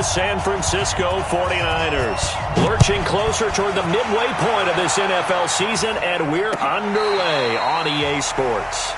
San Francisco 49ers lurching closer toward the midway point of this NFL season, and we're underway on EA Sports.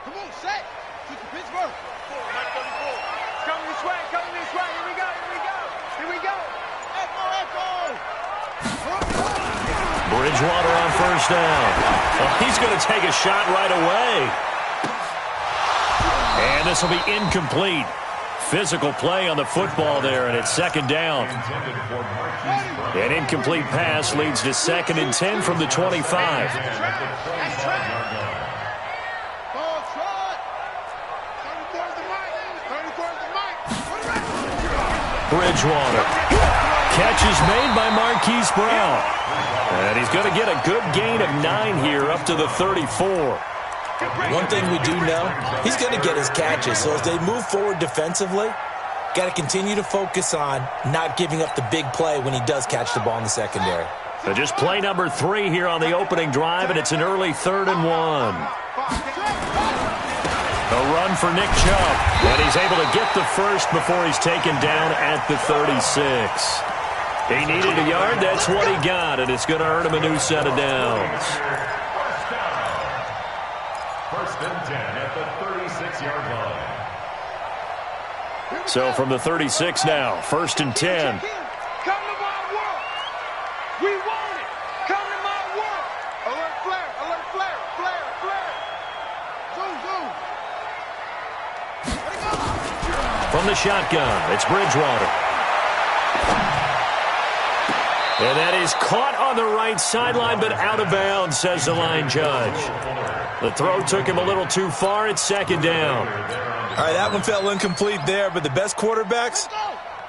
Come on, set. Keep the Pittsburgh. It's coming this way, Here we go. Echo. Bridgewater on first down. Well, he's going to take a shot right away. And this will be incomplete. Physical play on the football there, and it's second down. An incomplete pass leads to 2nd and 10 from the 25. Bridgewater. Catch is made by Marquise Brown. And he's going to get a good gain of 9 here up to the 34. One thing we do know, he's going to get his catches. So as they move forward defensively, got to continue to focus on not giving up the big play when he does catch the ball in the secondary. So just play number 3 here on the opening drive, and it's an early 3rd and 1. A run for Nick Chubb, and he's able to get the first before he's taken down at the 36. He needed a yard, that's what he got, and it's going to earn him a new set of downs. First and 10 at the 36-yard line. So from the 36 now, 1st and 10. Come to my world. We want it. Come to my world. Alert flare. Zoom. From the shotgun, it's Bridgewater. And that is caught on the right sideline, but out of bounds, says the line judge. The throw took him a little too far. It's 2nd down. All right, that one felt incomplete there, but the best quarterbacks,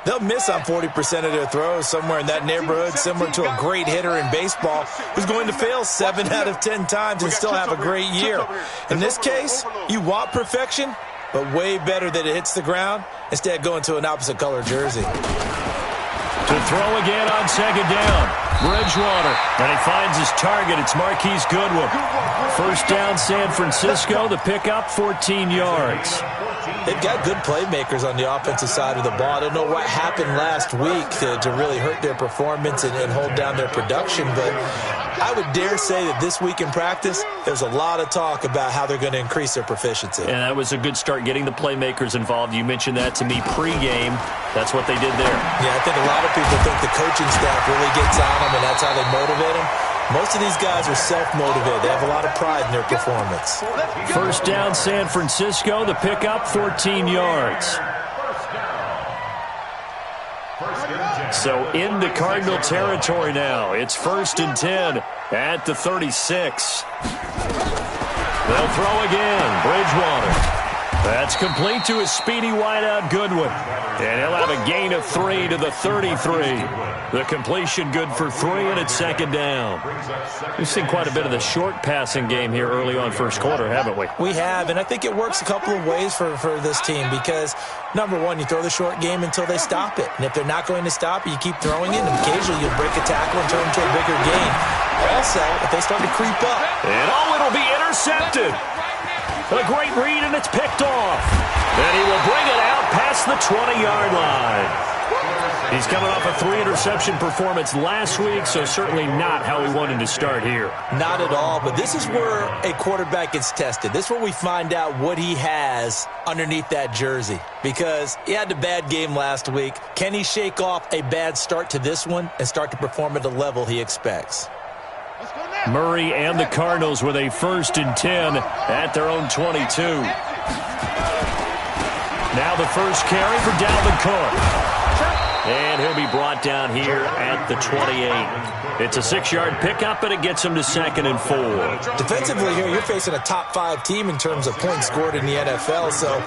they'll miss on 40% of their throws, somewhere in that neighborhood, similar to a great hitter in baseball who's going to fail 7 out of 10 times and still have a great year. In this case, you want perfection, but way better that it hits the ground instead of going to an opposite color jersey. To throw again on 2nd down. Bridgewater. And he finds his target. It's Marquise Goodwin. First down, San Francisco. The pickup, 14 yards. They've got good playmakers on the offensive side of the ball. I don't know what happened last week to really hurt their performance and hold down their production, but I would dare say that this week in practice, there's a lot of talk about how they're going to increase their proficiency. And that was a good start, getting the playmakers involved. You mentioned that to me pregame. That's what they did there. Yeah, I think a lot of people think the coaching staff really gets on them, and that's how they motivate them. Most of these guys are self-motivated. They have a lot of pride in their performance. First down, San Francisco. The pickup, 14 yards. So into Cardinal territory now. It's 1st and 10 at the 36. They'll throw again. Bridgewater. That's complete to his speedy wideout Goodwin. And he'll have a gain of 3 to the 33. The completion good for 3, and it's 2nd down. We've seen quite a bit of the short passing game here early on first quarter, haven't we? We have, and I think it works a couple of ways for this team because, number one, you throw the short game until they stop it. And if they're not going to stop it, you keep throwing it, and occasionally you'll break a tackle and turn into a bigger gain. Also, if they start to creep up. And it'll be intercepted. A great read, and it's picked off. And he will bring it out past the 20-yard line. He's coming off a 3-interception performance last week, so certainly not how he wanted to start here. Not at all, but this is where a quarterback gets tested. This is where we find out what he has underneath that jersey, because he had a bad game last week. Can he shake off a bad start to this one and start to perform at the level he expects? Murray and the Cardinals with a 1st and 10 at their own 22. Now the first carry for Dalvin Cook. And he'll be brought down here at the 28. It's a 6-yard pickup, and it gets him to 2nd and 4. Defensively here, you're facing a top 5 team in terms of points scored in the NFL. So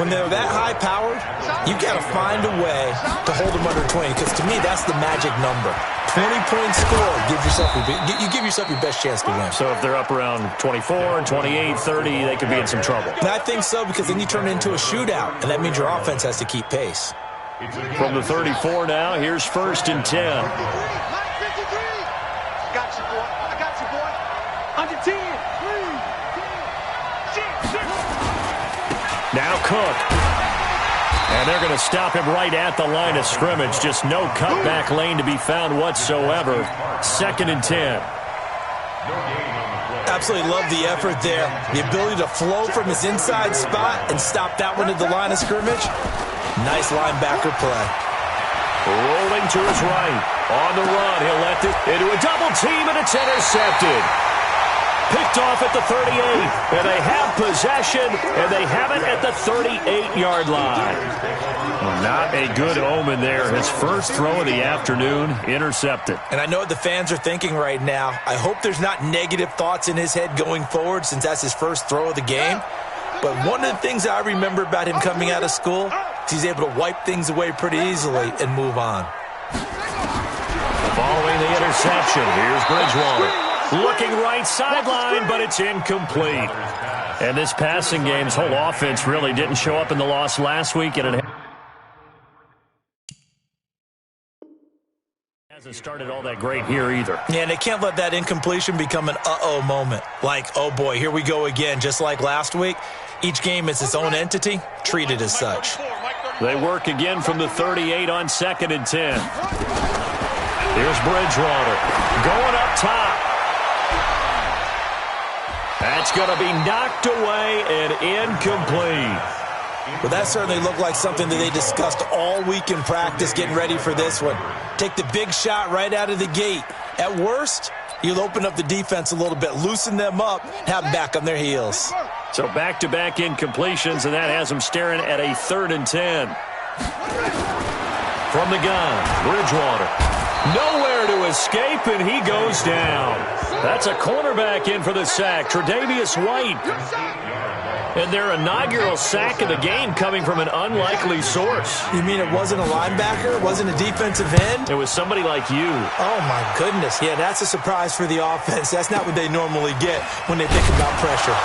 when they're that high-powered, you got to find a way to hold them under 20, because to me, that's the magic number. 20 points scored, you give yourself your best chance to win. So if they're up around 24, 28, 30, they could be in some trouble. And I think so, because then you turn it into a shootout, and that means your offense has to keep pace. From the 34 now, here's 1st and 10. Got you, boy. I got you, boy. Under 10. 3. Now Cook. And they're going to stop him right at the line of scrimmage. Just no cutback lane to be found whatsoever. 2nd and 10. Absolutely love the effort there. The ability to flow from his inside spot and stop that one at the line of scrimmage. Nice linebacker play. Rolling to his right. On the run, he'll let it into a double team, and it's intercepted. Picked off at the 38. And they have possession, and they have it at the 38-yard line. Well, not a good omen there. His first throw of the afternoon, intercepted. And I know what the fans are thinking right now. I hope there's not negative thoughts in his head going forward, since that's his first throw of the game. But one of the things I remember about him coming out of school, he's able to wipe things away pretty easily and move on. Following the interception, here's Bridgewater. Looking right sideline, but it's incomplete. And this passing game's whole offense really didn't show up in the loss last week. And it hasn't started all that great here either. Yeah, and they can't let that incompletion become an uh-oh moment. Like, oh boy, here we go again. Just like last week, each game is its own entity, treated as such. They work again from the 38 on 2nd and 10. Here's Bridgewater going up top. That's going to be knocked away and incomplete. Well, that certainly looked like something that they discussed all week in practice getting ready for this one. Take the big shot right out of the gate. At worst, you'll open up the defense a little bit, loosen them up, have them back on their heels. So back-to-back incompletions, and that has them staring at a 3rd and 10. From the gun, Bridgewater. Nowhere to escape, and he goes down. That's a cornerback in for the sack, Tre'Davious White. And their inaugural sack of the game coming from an unlikely source. You mean it wasn't a linebacker? It wasn't a defensive end? It was somebody like you. Oh, my goodness. Yeah, that's a surprise for the offense. That's not what they normally get when they think about pressure.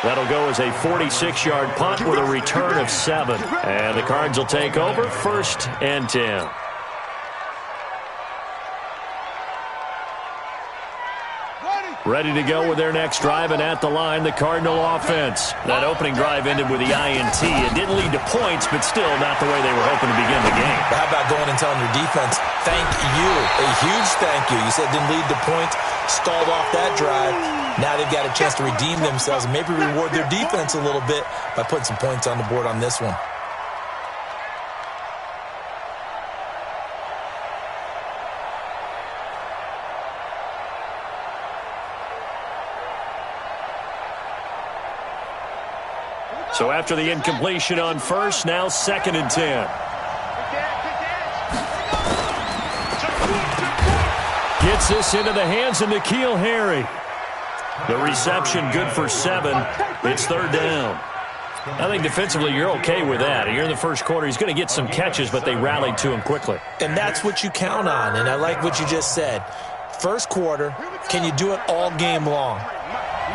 That'll go as a 46-yard punt with a return of 7. And the Cards will take over 1st and 10. Ready to go with their next drive, and at the line, the Cardinal offense. That opening drive ended with the INT. It didn't lead to points, but still not the way they were hoping to begin the game. But how about going and telling your defense, thank you, a huge thank you. You said it didn't lead to points, stalled off that drive. Now they've got a chance to redeem themselves and maybe reward their defense a little bit by putting some points on the board on this one. So after the incompletion on 1st, now 2nd and 10. Gets this into the hands of N'Keal Harry. The reception good for 7. It's 3rd down. I think defensively you're okay with that. Here in the first quarter, he's going to get some catches, but they rallied to him quickly. And that's what you count on, and I like what you just said. First quarter, can you do it all game long?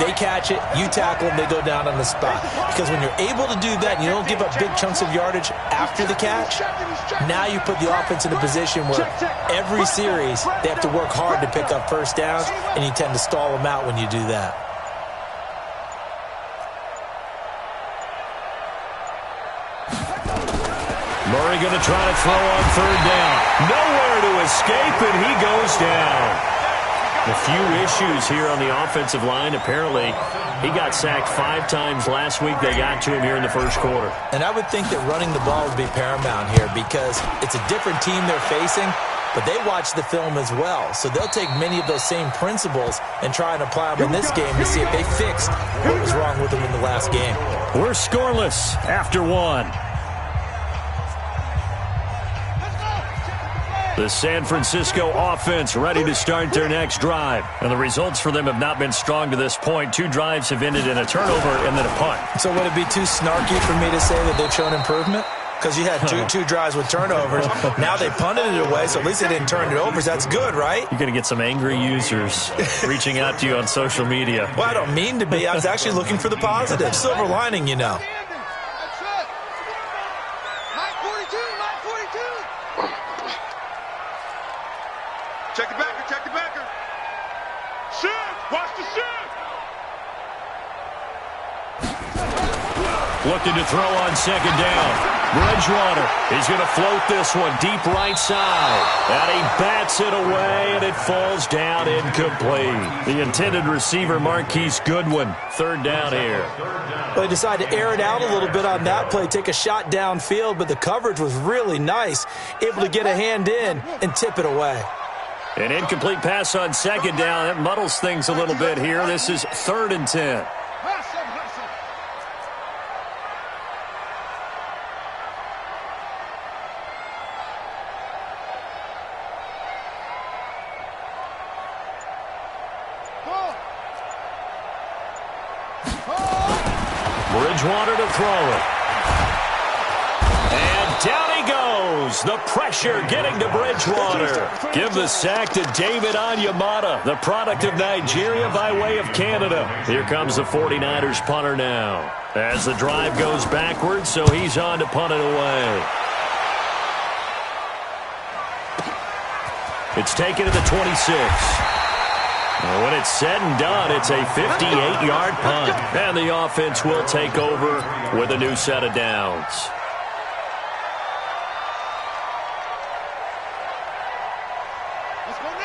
They catch it, you tackle them, they go down on the spot. Because when you're able to do that and you don't give up big chunks of yardage after the catch, now you put the offense in a position where every series they have to work hard to pick up first downs, and you tend to stall them out when you do that. Murray going to try to throw on third down. Nowhere to escape, and he goes down. A few issues here on the offensive line. Apparently, he got sacked 5 times last week. They got to him here in the first quarter. And I would think that running the ball would be paramount here because it's a different team they're facing, but they watch the film as well. So they'll take many of those same principles and try and apply them in this game to see if they fixed what was wrong with them in the last game. We're scoreless after 1. The San Francisco offense ready to start their next drive. And the results for them have not been strong to this point. 2 drives have ended in a turnover and then a punt. So would it be too snarky for me to say that they've shown improvement? Because you had two drives with turnovers. Now they punted it away, so at least they didn't turn it over. So that's good, right? You're going to get some angry users reaching out to you on social media. Well, I don't mean to be. I was actually looking for the positive. Silver lining, you know. Check the backer, check the backer. Shift, watch the shift. Looking to throw on second down. Bridgewater is going to float this one deep right side. And he bats it away, and it falls down incomplete. The intended receiver, Marquise Goodwin. Third down here. Well, they decided to air it out a little bit on that play, take a shot downfield, but the coverage was really nice. Able to get a hand in and tip it away. An incomplete pass on second down. That muddles things a little bit here. This is 3rd and 10. Bridgewater to throw it. And down he goes. The pressure getting to Bridgewater. Give the sack to David Onyemata, the product of Nigeria by way of Canada. Here comes the 49ers punter now. As the drive goes backwards, so he's on to punt it away. It's taken to the 26. When it's said and done, it's a 58-yard punt. And the offense will take over with a new set of downs.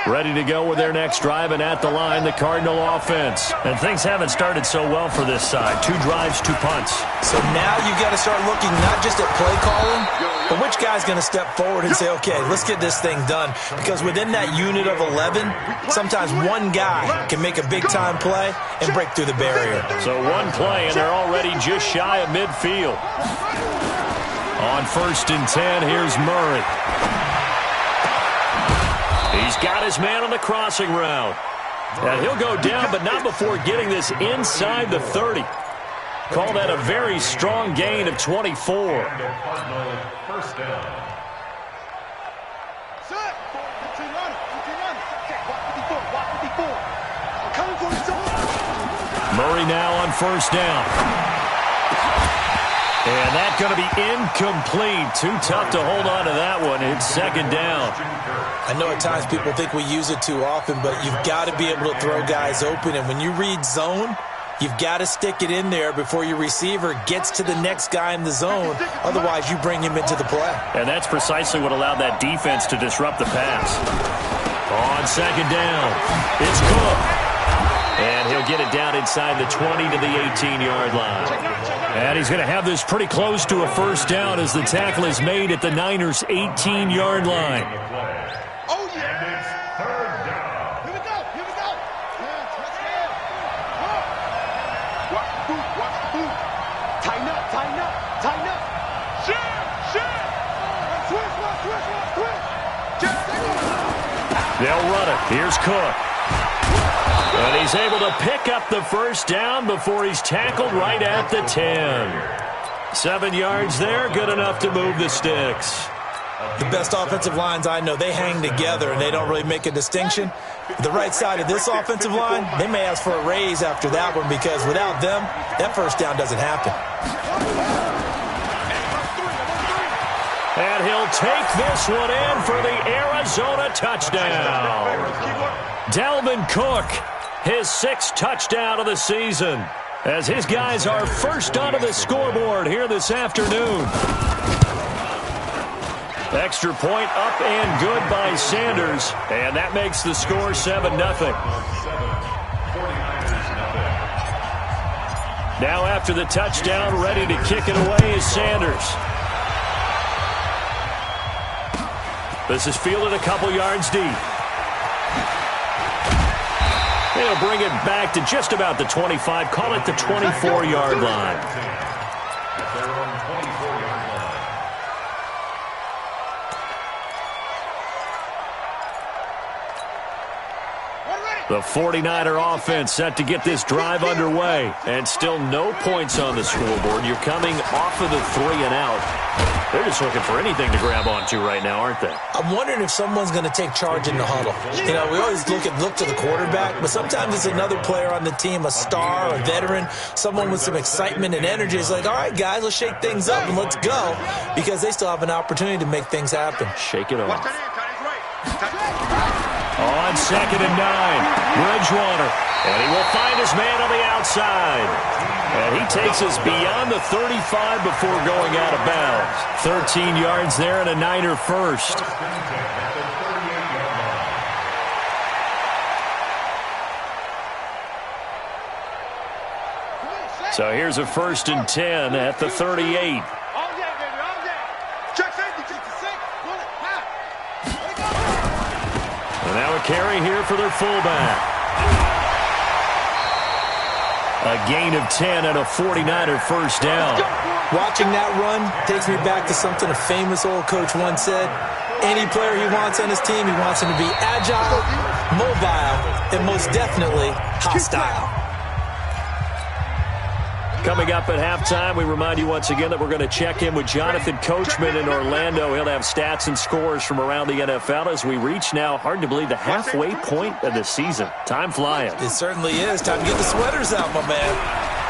Ready to go with their next drive, and at the line, the Cardinal offense. And things haven't started so well for this side. 2 drives, 2 punts. So now you've got to start looking not just at play calling, but which guy's going to step forward and say, okay, let's get this thing done. Because within that unit of 11, sometimes one guy can make a big-time play and break through the barrier. So one play, and they're already just shy of midfield. On 1st and 10, here's Murray. He's got his man on the crossing route. And he'll go down, but not before getting this inside the 30. Call that a very strong gain of 24. Murray now on 1st down. And that's going to be incomplete. Too tough to hold on to that one. It's 2nd down. I know at times people think we use it too often, but you've got to be able to throw guys open. And when you read zone, you've got to stick it in there before your receiver gets to the next guy in the zone. Otherwise, you bring him into the play. And that's precisely what allowed that defense to disrupt the pass. On 2nd down, it's Cook. And he'll get it down inside the 20 to the 18-yard line. And he's going to have this pretty close to a 1st down as the tackle is made at the Niners' 18-yard line. Oh, yeah. Here we go. Here we go. Yes, let's go. Watch the boot. Watch the boot. Tighten up. Tighten up. Tighten up. Shift. Shift. Switch. They'll run it. Here's Cook. And he's able to pick up the 1st down before he's tackled right at the 10. 7 yards there, good enough to move the sticks. The best offensive lines I know, they hang together and they don't really make a distinction. The right side of this offensive line, they may ask for a raise after that one because without them, that first down doesn't happen. And he'll take this one in for the Arizona touchdown. Dalvin Cook, his 6th touchdown of the season, as his guys are first onto the scoreboard here this afternoon. Extra point up and good by Sanders, and that makes the score 7-0. Now after the touchdown, ready to kick it away is Sanders. This is fielded a couple yards deep. They'll bring it back to just about the 25, call it the 24-yard line. The 49er offense set to get this drive underway. And still no points on the scoreboard. You're coming off of the 3-and-out. They're just looking for anything to grab onto right now, aren't they? I'm wondering if someone's going to take charge in the huddle. You know, we always look to the quarterback, but sometimes it's another player on the team, a star, a veteran, someone with some excitement and energy. It's like, all right, guys, let's shake things up and let's go, because they still have an opportunity to make things happen. Shake it off. On 2nd and 9, Bridgewater, and he will find his man on the outside. And he takes us beyond the 35 before going out of bounds. 13 yards there and a Niner first. So here's a 1st and 10 at the 38. And now a carry here for their fullback. A gain of 10 and a 49er first down. Watching that run takes me back to something a famous old coach once said. Any player he wants on his team, he wants him to be agile, mobile, and most definitely hostile. Coming up at halftime, we remind you once again that we're going to check in with Jonathan Coachman in Orlando. He'll have stats and scores from around the NFL as we reach now, hard to believe, the halfway point of the season. Time flying. It certainly is. Time to get the sweaters out, my man.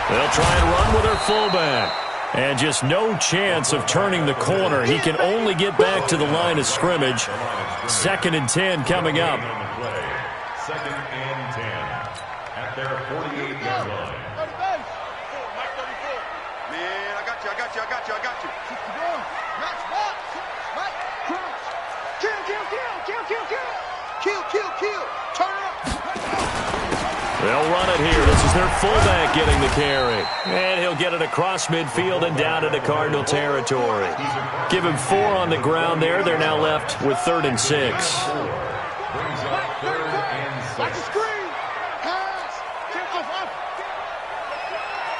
They'll try and run with their fullback. And just no chance of turning the corner. He can only get back to the line of scrimmage. 2nd and 10 coming up. 2nd and 10 at their 48-yard line. I got you. Kill. Turn up. They'll run it here. This is their fullback getting the carry. And he'll get it across midfield and down into Cardinal territory. Give him 4 on the ground there. They're now left with 3rd and 6. Like a screen. Pass.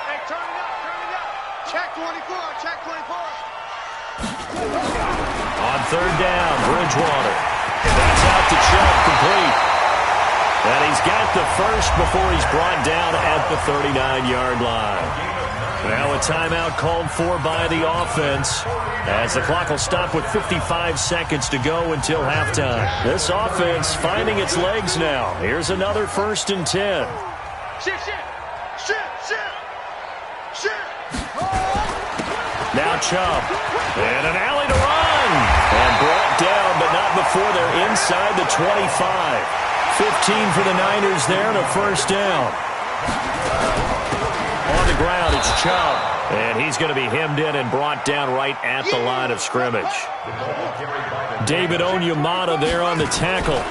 Hey, turn it up. Check 24. On 3rd down, Bridgewater. That's out to Chubb, complete. And he's got the first before he's brought down at the 39-yard line. Now a timeout called for by the offense as the clock will stop with 55 seconds to go until halftime. This offense finding its legs now. Here's another 1st and 10. Now Chubb. And an alley to run. And brought down, but not before they're inside the 25. 15 for the Niners there and a first down. On the ground, it's Chubb. And he's going to be hemmed in and brought down right at the line of scrimmage. David Onyemata there on the tackle.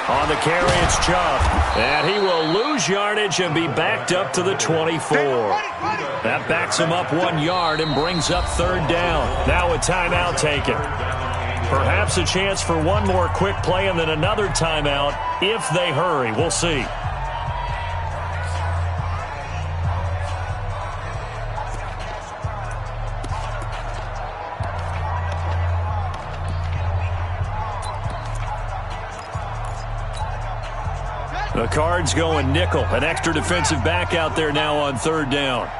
On the carry, it's Chubb. And he will lose yardage and be backed up to the 24. That backs him up 1 yard and brings up 3rd down. Now a timeout taken. Perhaps a chance for one more quick play and then another timeout if they hurry. We'll see. The Cards going nickel. An extra defensive back out there now on 3rd down.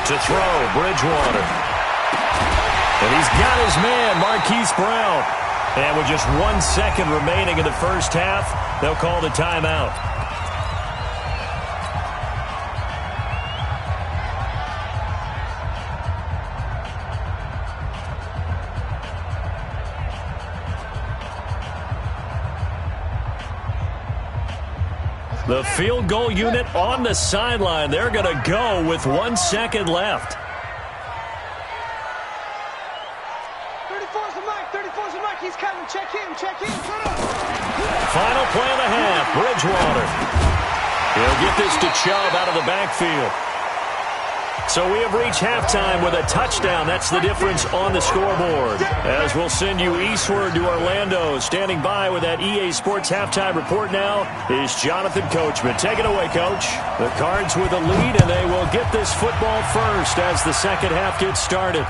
To throw, Bridgewater. And he's got his man, Marquise Brown. And with just 1 second remaining in the first half, they'll call the timeout. The field goal unit on the sideline. They're going to go with 1 second left. 34's the Mike. 34's the Mike. He's coming. Check in. Check in. Final play of the half. Bridgewater. He'll get this to Chubb out of the backfield. So we have reached halftime with a touchdown. That's the difference on the scoreboard. As we'll send you eastward to Orlando. Standing by with that EA Sports halftime report now is Jonathan Coachman. Take it away, Coach. The Cards with a lead, and they will get this football first as the second half gets started.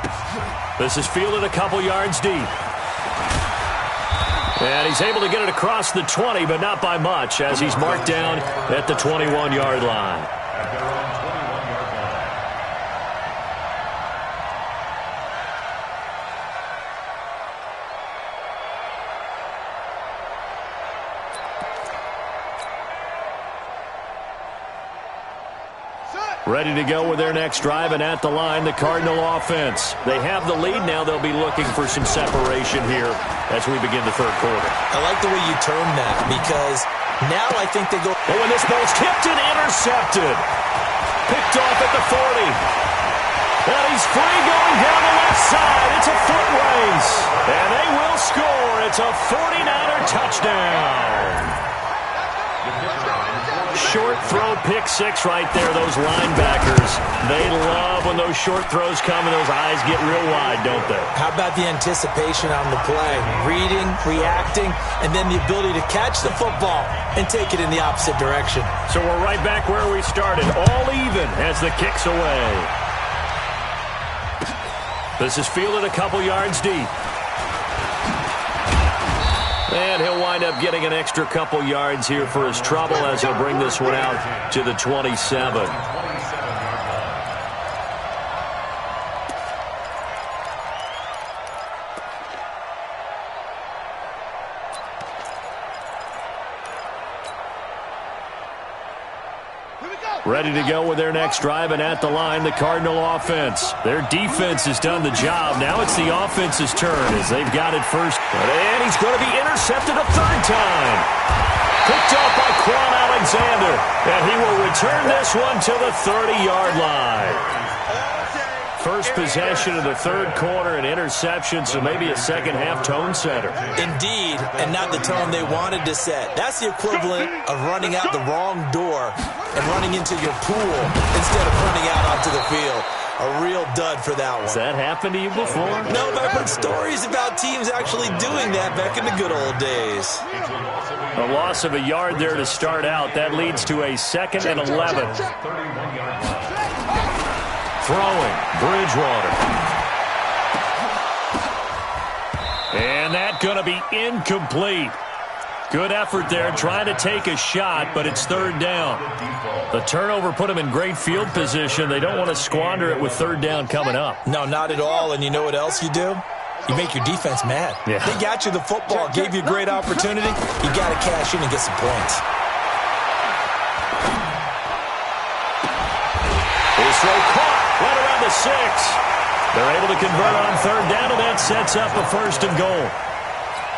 This is fielded a couple yards deep. And he's able to get it across the 20, but not by much, as he's marked down at the 21-yard line. Ready to go with their next drive, and at the line, the Cardinal offense. They have the lead now. They'll be looking for some separation here as we begin the third quarter. I like the way you term that, because now I think they go. Oh, and this ball's tipped and intercepted. Picked off at the 40. And he's free going down the left side. It's a foot race. And they will score. It's a 49er touchdown. Short throw, pick six right there. Those linebackers, they love when those short throws come and those eyes get real wide, don't they? How about the anticipation on the play? Reading, reacting, and then the ability to catch the football and take it in the opposite direction. So we're right back where we started, all even as the kick's away. This is fielded a couple yards deep. And he'll wind up getting an extra couple yards here for his trouble as he'll bring this one out to the 27. Ready to go with their next drive, and at the line, the Cardinal offense. Their defense has done the job. Now it's the offense's turn as they've got it first. And he's going to be intercepted a third time. Picked off by Quan Alexander. And he will return this one to the 30-yard line. First possession of the third quarter, an interception, so maybe a second-half tone setter. Indeed, and not the tone they wanted to set. That's the equivalent of running out the wrong door and running into your pool instead of running out onto the field. A real dud for that one. Has that happened to you before? No, but I've heard stories about teams actually doing that back in the good old days. A loss of a yard there to start out. That leads to a 2nd and 11. Throwing, Bridgewater. And that going to be incomplete. Good effort there, trying to take a shot, but it's third down. The turnover put them in great field position. They don't want to squander it with third down coming up. No, not at all. And you know what else you do? You make your defense mad. Yeah. They got you the football, gave you a great opportunity. You got to cash in and get some points. His throw caught right around the 6. They're able to convert on third down, and that sets up a 1st and goal.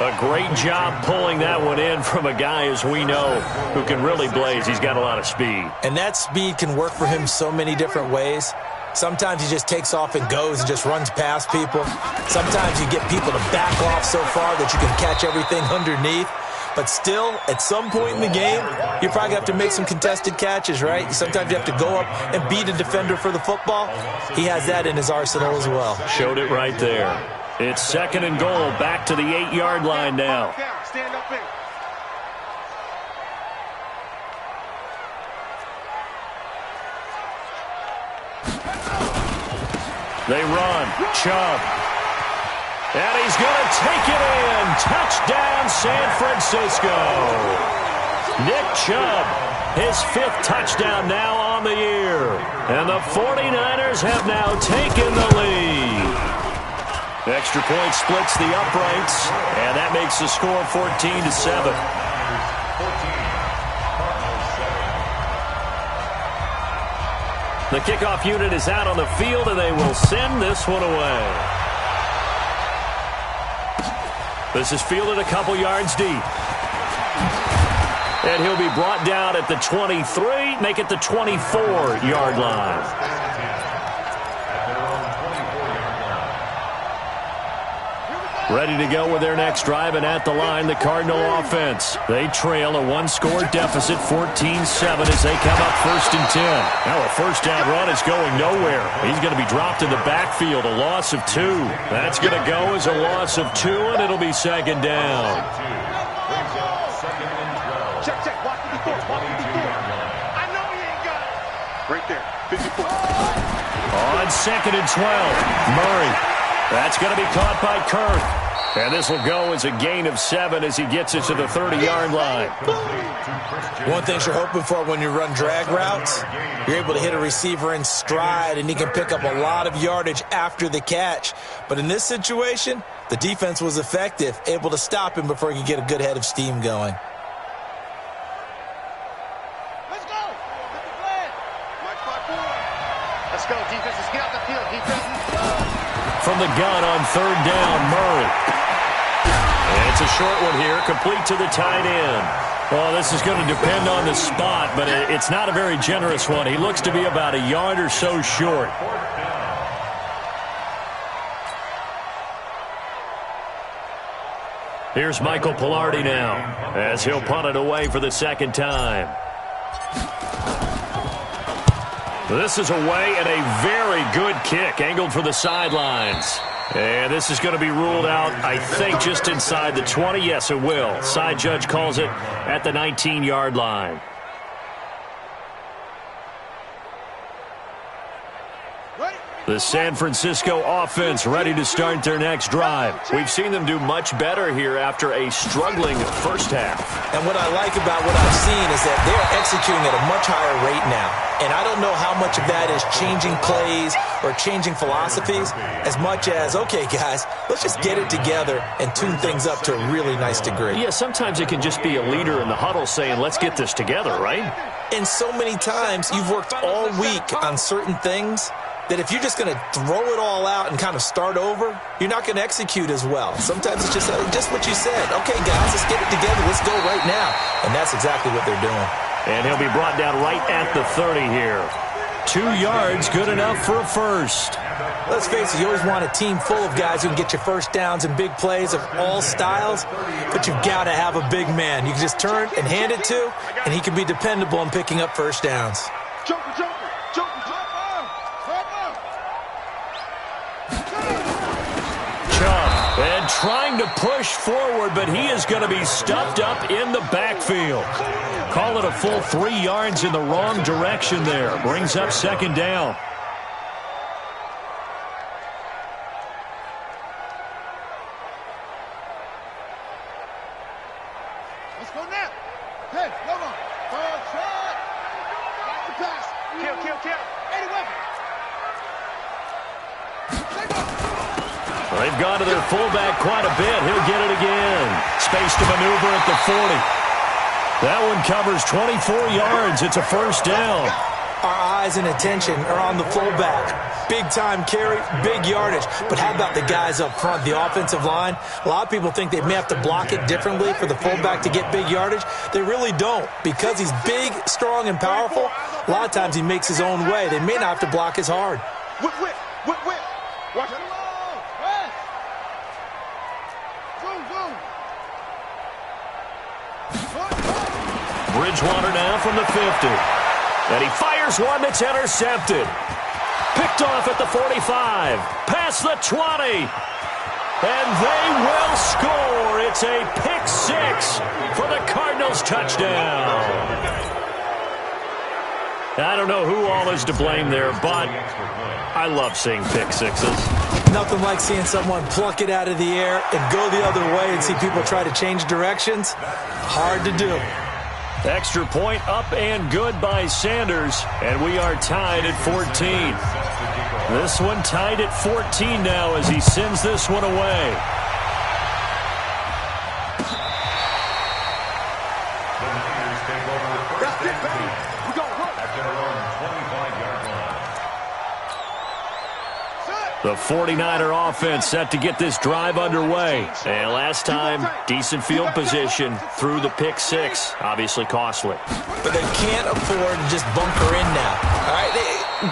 A great job pulling that one in from a guy, as we know, who can really blaze. He's got a lot of speed. And that speed can work for him so many different ways. Sometimes he just takes off and goes and just runs past people. Sometimes you get people to back off so far that you can catch everything underneath. But still, at some point in the game, you probably have to make some contested catches, right? Sometimes you have to go up and beat a defender for the football. He has that in his arsenal as well. Showed it right there. It's 2nd and goal, back to the 8-yard line now. Stand up in. They run. Chubb. And he's going to take it in. Touchdown, San Francisco. Nick Chubb His 5th touchdown now on the year. And the 49ers have now taken the lead. Extra point splits the uprights, and that makes the score 14-7. The kickoff unit is out on the field, and they will send this one away. This is fielded a couple yards deep. And he'll be brought down at the 23, make it the 24-yard line. Ready to go with their next drive, and at the line, the Cardinal offense. They trail a one-score deficit, 14-7, as they come up 1st and 10. Now a first down run is going nowhere. He's going to be dropped in the backfield, a loss of 2. That's going to go as a loss of 2, and it'll be 2nd down. Check, watch the before. I know he ain't got it. Right there, 54. On 2nd and 12, Murray. That's going to be caught by Kirk. And this will go as a gain of 7 as he gets it to the 30-yard line. One thing you're hoping for when you run drag routes, you're able to hit a receiver in stride, and he can pick up a lot of yardage after the catch. But in this situation, the defense was effective, able to stop him before he could get a good head of steam going. Let's go, defenses. Get out the field, defenses. From the gun on 3rd down, Murray. And it's a short one here, complete to the tight end. Well, this is going to depend on the spot, but it's not a very generous one. He looks to be about a yard or so short. Here's Michael Pilardi now, as he'll punt it away for the 2nd time. This is away, and a very good kick angled for the sidelines. And this is going to be ruled out, I think, just inside the 20. Yes, it will. Side judge calls it at the 19-yard line. The San Francisco offense ready to start their next drive. We've seen them do much better here after a struggling first half. And what I like about what I've seen is that they're executing at a much higher rate now. And I don't know how much of that is changing plays or changing philosophies as much as, okay, guys, let's just get it together and tune things up to a really nice degree. Yeah, sometimes it can just be a leader in the huddle saying, let's get this together, right? And so many times you've worked all week on certain things that if you're just going to throw it all out and kind of start over, you're not going to execute as well. Sometimes it's just what you said. Okay, guys, let's get it together. Let's go right now. And that's exactly what they're doing. And he'll be brought down right at the 30 here. 2 yards, good enough for a first. Let's face it, you always want a team full of guys who can get you first downs and big plays of all styles, but you've got to have a big man. You can just turn and hand it to, and he can be dependable in picking up first downs. Joker. And trying to push forward, but he is going to be stuffed up in the backfield. Call it a full 3 yards in the wrong direction there. Brings up 2nd down. Let's go now. Hey, come on. Third shot. Back to pass. Kill. 80 weapon. They've gone to their fullback quite a bit. He'll get it again. Space to maneuver at the 40. That one covers 24 yards. It's a first down. Our eyes and attention are on the fullback. Big-time carry, big yardage. But how about the guys up front, the offensive line? A lot of people think they may have to block it differently for the fullback to get big yardage. They really don't. Because he's big, strong, and powerful, a lot of times he makes his own way. They may not have to block as hard. Whip. Watch it. Bridgewater now from the 50. And he fires one that's intercepted. Picked off at the 45. Past the 20. And they will score. It's a pick 6 for the Cardinals touchdown. I don't know who all is to blame there, but I love seeing pick sixes. Nothing like seeing someone pluck it out of the air and go the other way and see people try to change directions. Hard to do. Extra point up and good by Sanders, and we are tied at 14. This one tied at 14 now as he sends this one away. The 49er offense set to get this drive underway. And last time, decent field position through the pick six. Obviously costly. But they can't afford to just bunker in now. All right,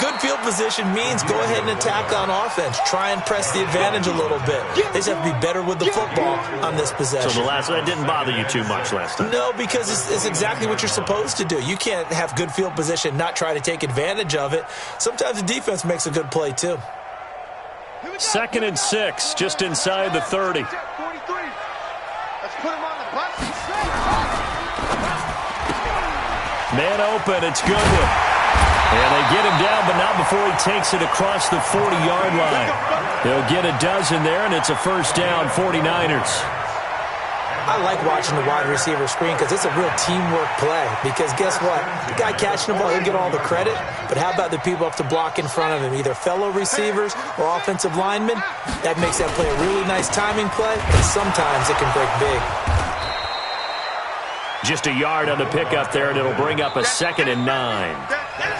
good field position means go ahead and attack on offense. Try and press the advantage a little bit. They just have to be better with the football on this possession. So that didn't bother you too much last time? No, because it's exactly what you're supposed to do. You can't have good field position, not try to take advantage of it. Sometimes the defense makes a good play, too. 2nd and 6, just inside the 30. Let's put him on the bus. Man open, it's Goodwin. And they get him down, but not before he takes it across the 40-yard line. He'll get a dozen there, and it's a first down, 49ers. I like watching the wide receiver screen because it's a real teamwork play. Because guess what? The guy catching the ball, he'll get all the credit. But how about the people up to block in front of him, either fellow receivers or offensive linemen? That makes that play a really nice timing play, and sometimes it can break big. Just a yard on the pickup there, and it'll bring up a 2nd and 9.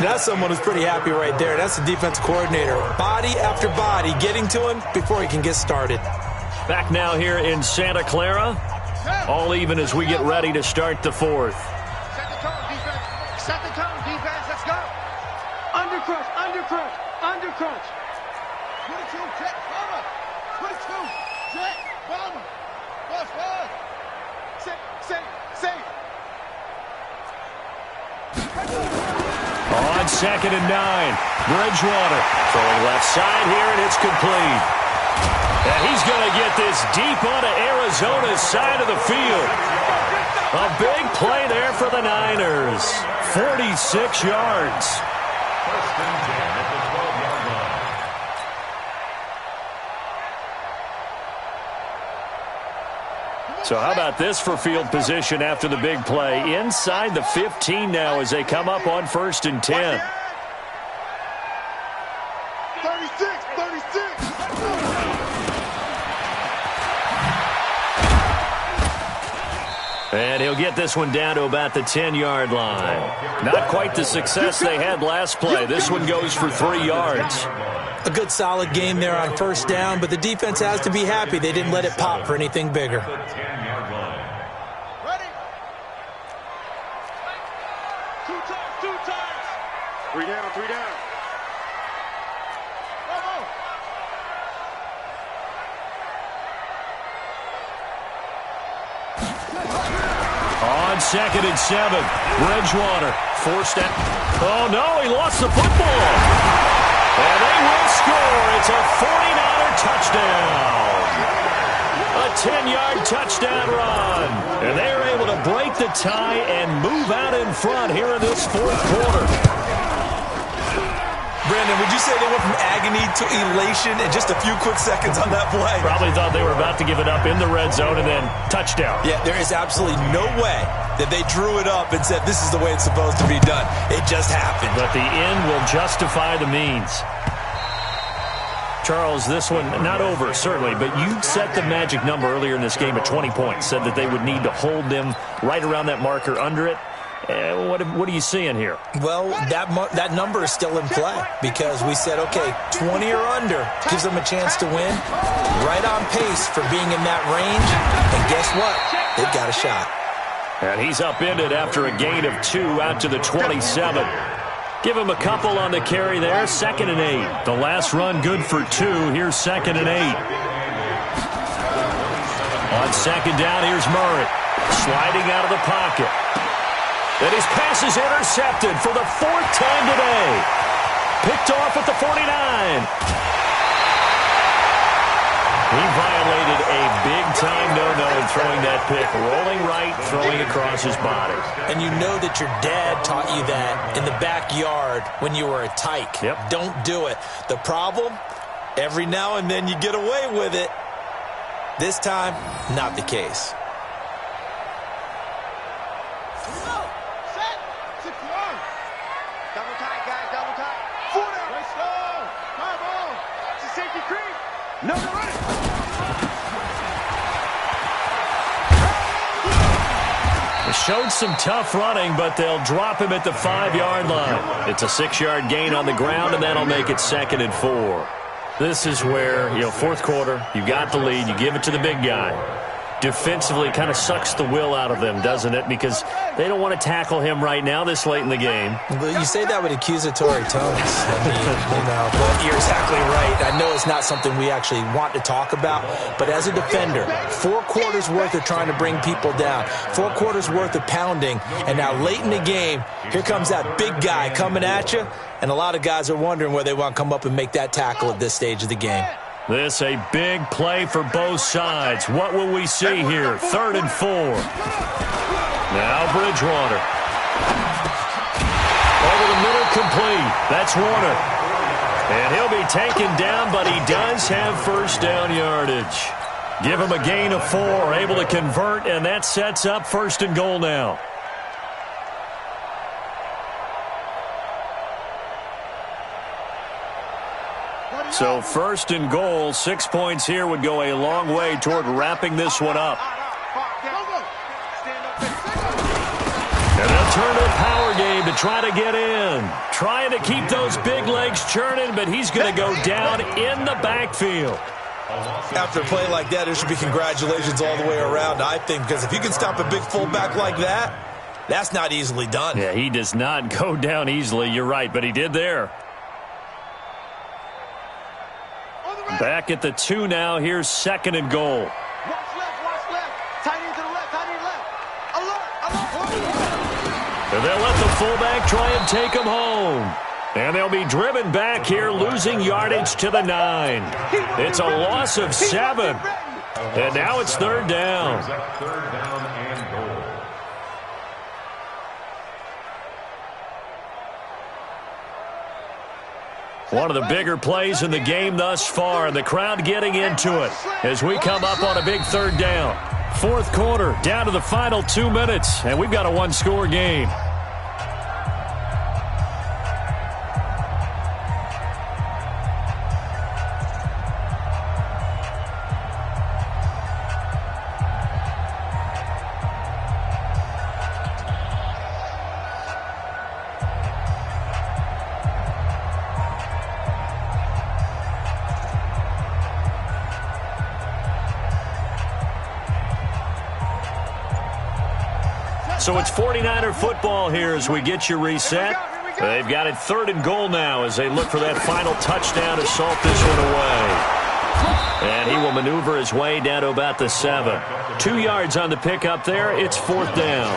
That's someone who's pretty happy right there. That's the defense coordinator. Body after body getting to him before he can get started. Back now here in Santa Clara. All even as we get ready to start the 4th. Set the tone, defense. Set the tone, defense. Let's go. Under crunch, under crunch, under crunch. 22, check, bomber. 22, check, bomber. Bust, bust. Safe. On 2nd and 9, Bridgewater throwing left side here, and it's complete. And he's going to get this deep onto Arizona's side of the field. A big play there for the Niners. 46 yards. 1st and 10 at the 12-yard line. So how about this for field position after the big play? Inside the 15 now as they come up on 1st and 10. 36. And he'll get this one down to about the 10-yard line. Not quite the success they had last play. This one goes for 3 yards. A good solid game there on 1st down, but the defense has to be happy they didn't let it pop for anything bigger. Ready? 2 times. 3 down. On 2nd and 7, Bridgewater forced out. Oh, no, he lost the football. And they will score. It's a 49er touchdown. A 10-yard touchdown run. And they are able to break the tie and move out in front here in this 4th quarter. Brandon, would you say they went from agony to elation in just a few quick seconds on that play? Probably thought they were about to give it up in the red zone and then touchdown. Yeah, there is absolutely no way that they drew it up and said this is the way it's supposed to be done. It just happened. But the end will justify the means. Charles, this one, not over, certainly, but you set the magic number earlier in this game at 20 points, said that they would need to hold them right around that marker under it. What are you seeing here? Well, that number is still in play because we said, okay, 20 or under gives them a chance to win. Right on pace for being in that range. And guess what? They've got a shot. And he's upended after a gain of 2 out to the 27. Give him a couple on the carry there. 2nd and 8. The last run good for 2. Here's 2nd and 8. On 2nd down, here's Murray. Sliding out of the pocket. And his pass is intercepted for the 4th time today. Picked off at the 49. He violated a big-time no-no in throwing that pick. Rolling right, throwing across his body. And you know that your dad taught you that in the backyard when you were a tyke. Yep. Don't do it. The problem, every now and then you get away with it. This time, not the case. Double tight, guys, double tight. Foot out. Let's go. Come on. It's a safety creep. No, they're running. They showed some tough running, but they'll drop him at the 5-yard line. It's a 6-yard gain on the ground, and that'll make it 2nd and 4. This is where, fourth quarter, you got the lead, you give it to the big guy. Defensively, kind of sucks the will out of them, doesn't it? Because they don't want to tackle him right now this late in the game. Well, you say that with accusatory tones. But you're exactly right. I know it's not something we actually want to talk about, but as a defender, 4 quarters worth of trying to bring people down, 4 quarters worth of pounding, and now late in the game, here comes that big guy coming at you, and a lot of guys are wondering where they want to come up and make that tackle at this stage of the game. This a big play for both sides. What will we see here? 3rd and 4. Now Bridgewater. Over the middle, complete. That's Warner. And he'll be taken down, but he does have first down yardage. Give him a gain of 4, able to convert, and that sets up 1st and goal now. So 1st and goal, 6 points here would go a long way toward wrapping this one up. And they'll turn to a power game to try to get in. Trying to keep those big legs churning, but he's going to go down in the backfield. After a play like that, there should be congratulations all the way around, I think, because if you can stop a big fullback like that, that's not easily done. Yeah, he does not go down easily. You're right, but he did there. Back at the 2 now. Here's 2nd and goal. Watch left. Tight end to the left, tight end left. Alert. And they'll let the fullback try and take him home. And they'll be driven back here, losing yardage to the 9. It's a loss of 7. And now it's 3rd down. 3rd down and goal. One of the bigger plays in the game thus far, and the crowd getting into it as we come up on a big 3rd down. 4th quarter, down to the final 2 minutes, and we've got a 1-score game. So it's 49er football here as we get you reset. They've got it 3rd and goal now as they look for that final touchdown to salt this one away. And he will maneuver his way down to about the 7. 2 yards on the pickup there. It's 4th down.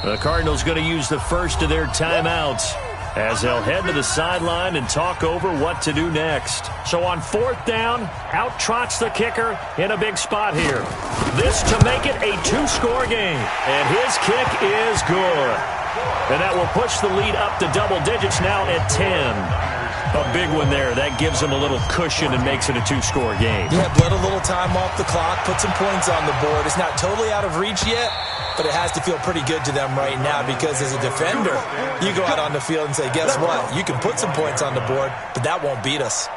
The Cardinals going to use the first of their timeouts as they'll head to the sideline and talk over what to do next. So on 4th down, out trots the kicker in a big spot here. This to make it a 2-score game. And his kick is good. And that will push the lead up to double digits now at 10. A big one there. That gives him a little cushion and makes it a 2-score game. Yeah, bled a little time off the clock, put some points on the board. It's not totally out of reach yet, but it has to feel pretty good to them right now because as a defender, you go out on the field and say, guess what? You can put some points on the board, but that won't beat us.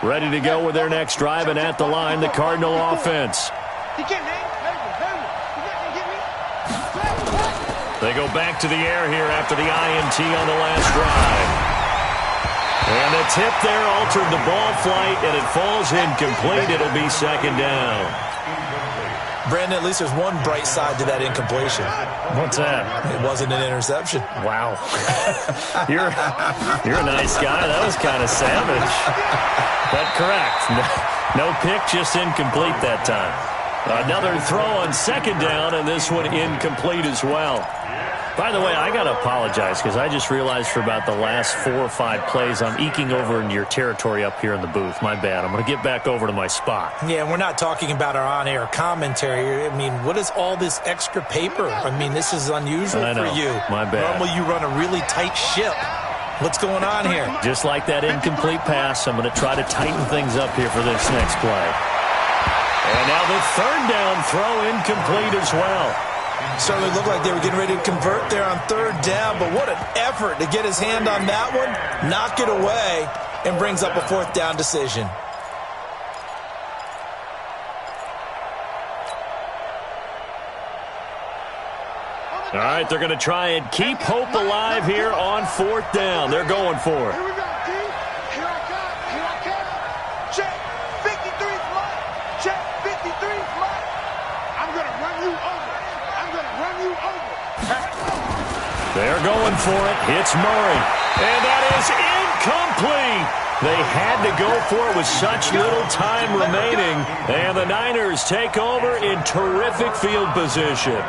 Ready to go with their next drive, and at the line, the Cardinal offense. They go back to the air here after the INT on the last drive. And the tip there altered the ball flight, and it falls incomplete. It'll be 2nd down. Brandon, at least there's one bright side to that incompletion. What's that? It wasn't an interception. Wow. You're a nice guy. That was kind of savage. But correct. No pick, just incomplete that time. Another throw on 2nd down, and this one incomplete as well. By the way, I got to apologize because I just realized for about the last 4 or 5 plays, I'm eking over into your territory up here in the booth. My bad. I'm going to get back over to my spot. Yeah, we're not talking about our on-air commentary. I mean, what is all this extra paper? I mean, this is unusual for you. My bad. Normally you run a really tight ship. What's going on here? Just like that incomplete pass, I'm going to try to tighten things up here for this next play. And now the third down throw incomplete as well. Certainly looked like they were getting ready to convert there on third down, but what an effort to get his hand on that one, knock it away, and brings up a fourth down decision. All right, they're going to try and keep hope alive here on fourth down. They're going for it. Here we go, D. Here I come. Here I come. Check. 53 flat. Check. 53 flat. I'm going to run you over. I'm going to run you over. They're going for it. It's Murray. And that is incomplete. They had to go for it with such little time remaining. And the Niners take over in terrific field position.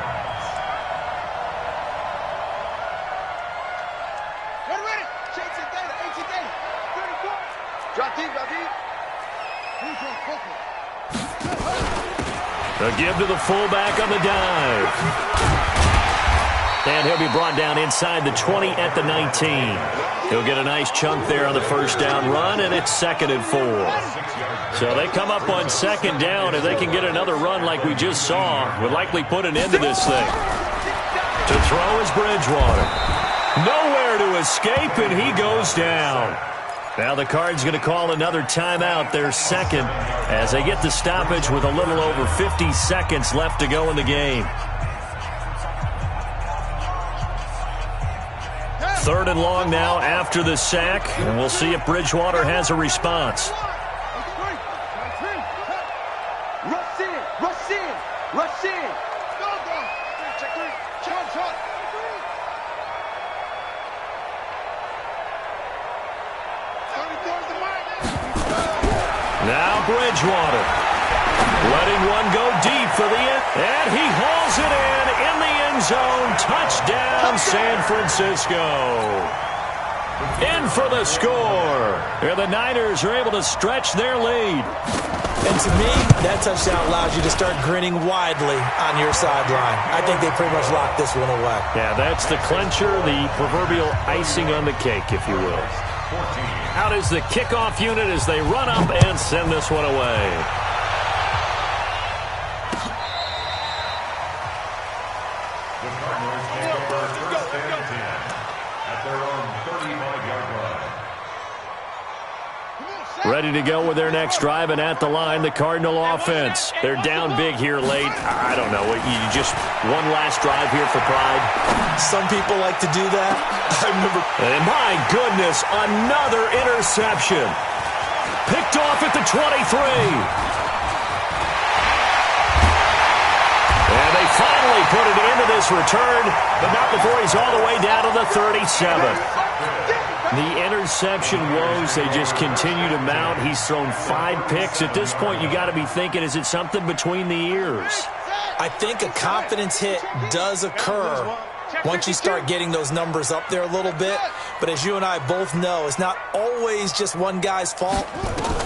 A give to the fullback on the dive. And he'll be brought down inside the 20 at the 19. He'll get a nice chunk there on the first down run, and it's 2nd and 4. So they come up on 2nd down. If they can get another run like we just saw, would likely put an end to this thing. To throw is Bridgewater. Nowhere to escape, and he goes down. Now the Cards going to call another timeout, their second, as they get the stoppage with a little over 50 seconds left to go in the game. 3rd and long now after the sack, and we'll see if Bridgewater has a response. Rush in, rush in, rush in. Check 3, chop. Now Bridgewater letting one go deep for the end, and he hauls it in the end zone. Touchdown, San Francisco. In for the score. And the Niners are able to stretch their lead. And to me, that touchdown allows you to start grinning widely on your sideline. I think they pretty much locked this one away. Yeah, that's the clincher, the proverbial icing on the cake, if you will. Out is the kickoff unit as they run up and send this one away. The Cardinals take over 1st and 10 at their own 35-yard line. Ready to go with their next drive, and at the line, the Cardinal offense. They're down big here late. I don't know. You just one last drive here for pride? Some people like to do that. I remember. And my goodness, another interception. Picked off at the 23. And they finally put it into this return, but not before he's all the way down to the 37. The interception woes, they just continue to mount. He's thrown 5 picks. At this point, you got to be thinking, is it something between the ears? I think a confidence hit does occur once you start getting those numbers up there a little bit. But as you and I both know, it's not always just one guy's fault.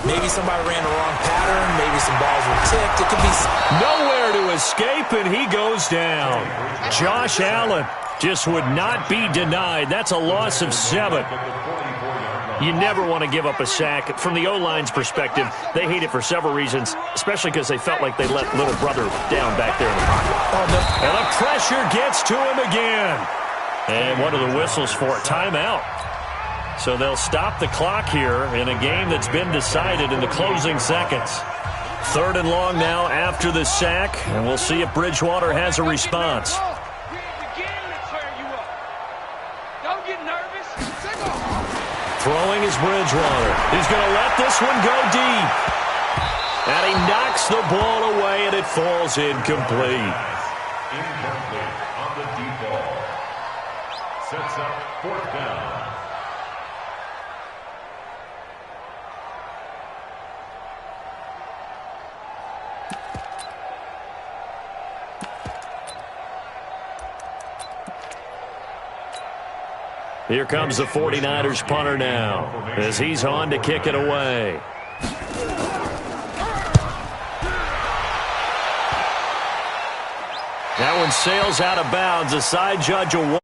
Maybe somebody ran the wrong pattern. Maybe some balls were tipped. It could be nowhere to escape, and he goes down. Josh Allen just would not be denied. That's a loss of 7. You never want to give up a sack. From the O-line's perspective, they hate it for several reasons, especially because they felt like they let little brother down back there in the pocket. Oh, no. And the pressure gets to him again. And what are the whistles for? Timeout. So they'll stop the clock here in a game that's been decided in the closing seconds. 3rd and long now after the sack, and we'll see if Bridgewater has a response. Throwing is Bridgewater. He's going to let this one go deep. And he knocks the ball away, and it falls incomplete. Incomplete on the deep ball. Sets up 4th down. Here comes the 49ers punter now as he's on to kick it away. That one sails out of bounds. A side judge will